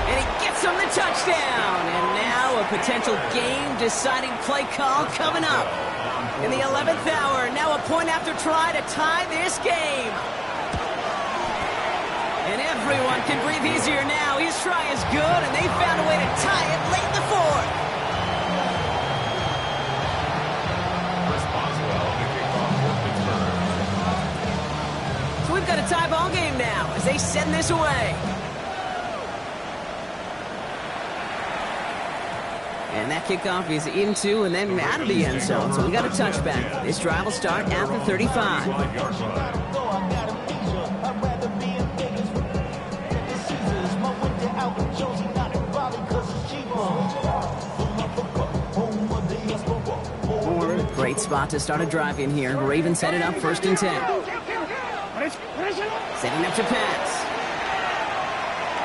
And he gets him the touchdown. And now a potential game-deciding play call coming up. In the 11th hour, now a point after try to tie this game. And everyone can breathe easier now. His try is good, and they found a way to tie it late in the 4th. So we've got a tie ball game now as they send this away. And that kickoff is into and then out of the end zone. So we got a touchback. This drive will start at the 35. Great spot to start a drive in here. Ravens set it up 1st and 10. Setting up to pass.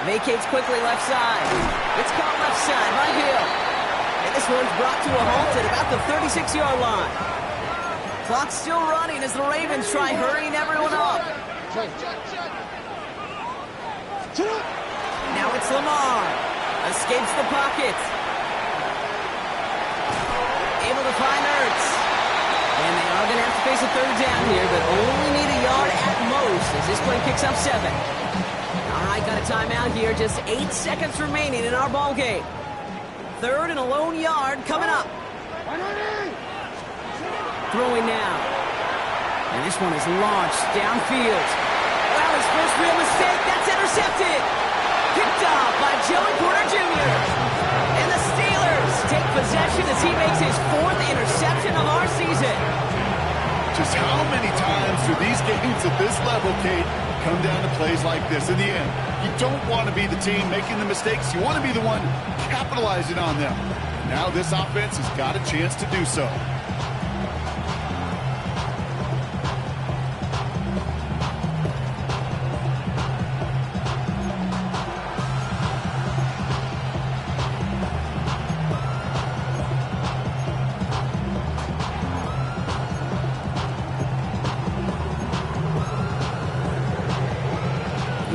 Vacates quickly left side. It's caught left side by Hill. And this one's brought to a halt at about the 36-yard line. Clock's still running as the Ravens try hurrying everyone up. Now it's Lamar. Escapes the pocket. Able to find Ertz. And they are going to have to face a 3rd down here, but only need a yard at most as this play picks up 7. All right, got a timeout here. Just 8 seconds remaining in our ball game. 3rd and a lone yard coming up. Throwing now. And this one is launched downfield. Well, his first real mistake. That's intercepted. Picked off by Joey Porter Jr. And the Steelers take possession as he makes his 4th interception of our season. Just how many times do these games at this level, Kate, come down to plays like this? In the end, you don't want to be the team making the mistakes. You want to be the one capitalizing on them. Now this offense has got a chance to do so.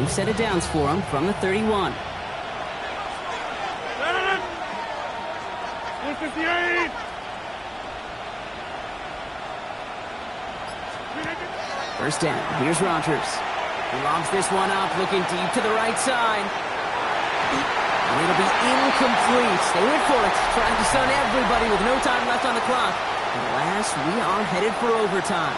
Set of downs for him from the 31. 158. First down. Here's Rodgers. He lobs this one up, looking deep to the right side. And it'll be incomplete. They went for it, trying to stun everybody with no time left on the clock. And last, we are headed for overtime.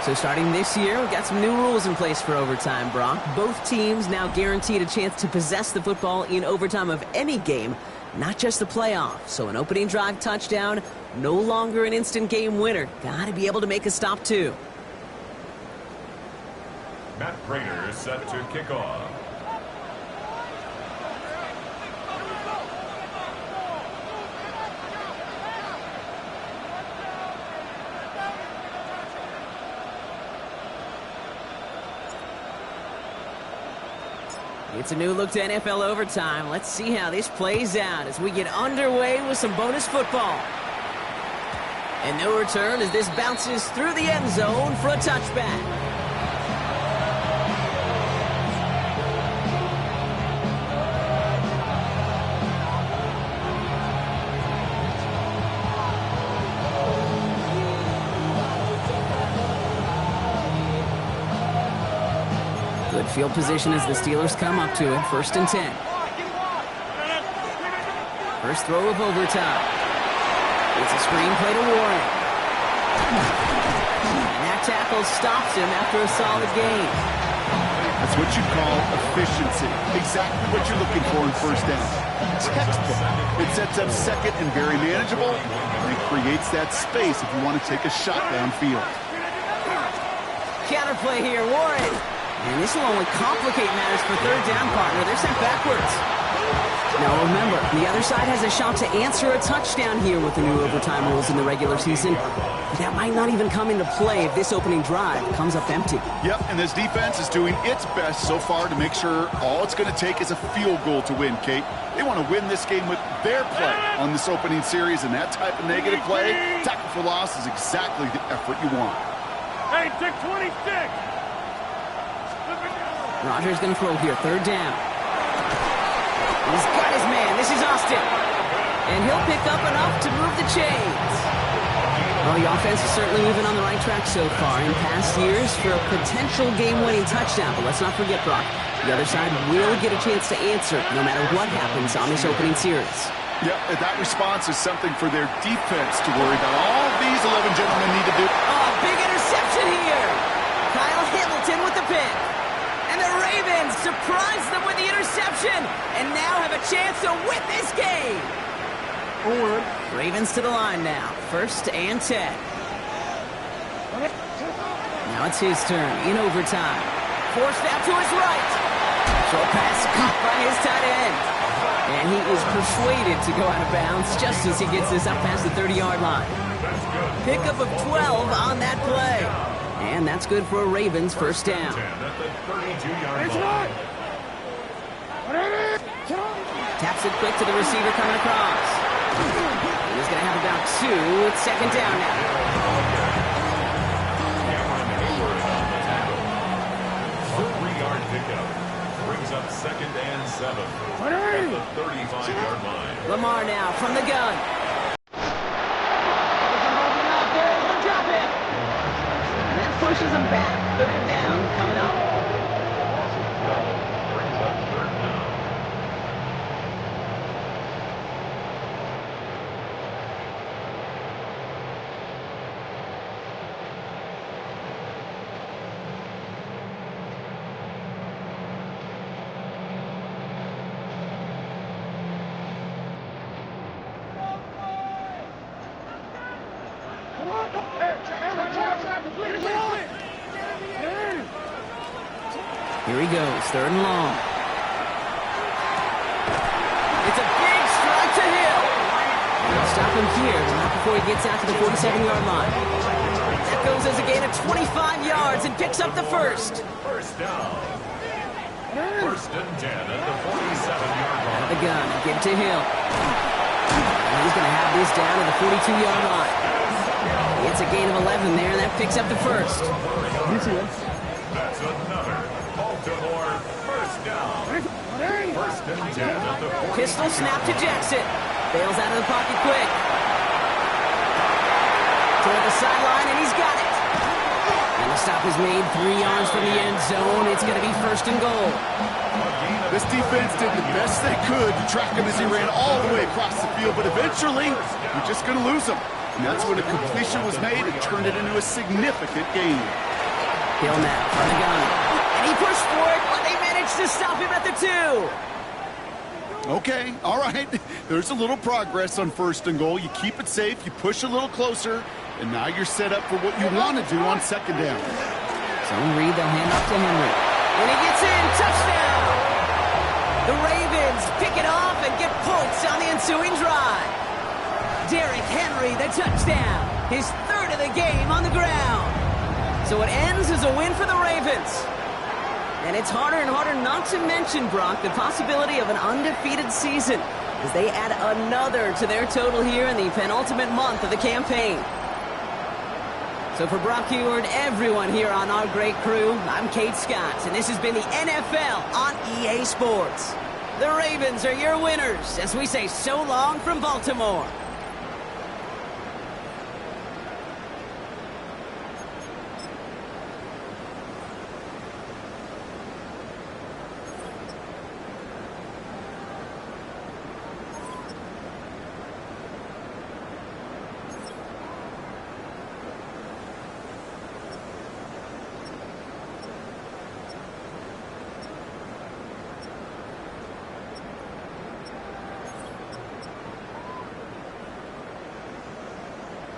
So starting this year, we've got some new rules in place for overtime, Brock. Both teams now guaranteed a chance to possess the football in overtime of any game, not just the playoffs. So an opening drive touchdown, no longer an instant game winner. Got to be able to make a stop, too. Matt Prater is set to kick off. It's a new look to NFL overtime. Let's see how this plays out as we get underway with some bonus football. And no return as this bounces through the end zone for a touchback. Good field position as the Steelers come up to it. 1st and 10. First throw of overtime. It's a screenplay to Warren. And that tackle stops him after a solid gain. That's what you call efficiency. Exactly what you're looking for in 1st down. Textbook. It sets up 2nd and very manageable, and it creates that space if you want to take a shot downfield. Counterplay here, Warren. And this will only complicate matters for 3rd down, partner. They're sent backwards. Now remember, the other side has a shot to answer a touchdown here with the new overtime rules in the regular season. That might not even come into play if this opening drive comes up empty. Yep, and this defense is doing its best so far to make sure all it's going to take is a field goal to win, Kate. They want to win this game with their play on this opening series, and that type of negative play, tackle for loss, is exactly the effort you want. Hey, take 26! Rodgers going to throw here, 3rd down. He's got his man. This is Austin. And he'll pick up enough to move the chains. Well, the offense is certainly moving on the right track so far in past years for a potential game-winning touchdown. But let's not forget, Brock, the other side will get a chance to answer no matter what happens on this opening series. Yep, and that response is something for their defense to worry about. All these 11 gentlemen need to do. Oh, big interception here. Kyle Hamilton with the pick. And the Ravens surprise them with the interception and now have a chance to win this game. Ravens to the line now. 1st and 10. Now it's his turn in overtime. Forced out to his right. Short pass caught by his tight end. And he is persuaded to go out of bounds just as he gets this up past the 30-yard line. Pickup of 12 on that play. And that's good for a Ravens 1st down. Taps it quick to the receiver coming across. He's going to have about 2. It's 2nd down now. A 3-yard pickup brings up 2nd and 7 at the 35-yard line. Lamar now from the gun. Pushes him back. 3rd down coming up. Brings up 3rd down. Here he goes, 3rd and long. It's a big strike to Hill. They'll stop him here, but not before he gets out to the 47-yard line. That goes as a gain of 25 yards and picks up the 1st. 1st down. 1st and 10 at the 47-yard line. Out of the gun, give to Hill. And he's going to have this down to the 42-yard line. It's a gain of 11 there, and that picks up the 1st. That's another Baltimore 1st down. 1st and 10 at the 40. Pistol snap to Jackson. Bails out of the pocket quick. Toward the sideline, and he's got it. And the stop is made 3 yards from the end zone. It's going to be 1st and goal. This defense did the best they could to track him as he ran all the way across the field, but eventually, you're just going to lose him. And that's when a completion was made and turned it into a significant gain. Hill now from the gun. And he pushed for it, but they managed to stop him at the 2. Okay, all right. There's a little progress on 1st and goal. You keep it safe, you push a little closer, and now you're set up for what you want to do on 2nd down. Zone read, they'll hand off to Henry. And he gets in, touchdown! The Ravens pick it off and get points on the ensuing drive. Derrick Henry, the touchdown. His 3rd of the game on the ground. So it ends as a win for the Ravens. And it's harder and harder not to mention, Brock, the possibility of an undefeated season as they add another to their total here in the penultimate month of the campaign. So for Brock Huard, everyone here on our great crew, I'm Kate Scott, and this has been the NFL on EA Sports. The Ravens are your winners as we say so long from Baltimore.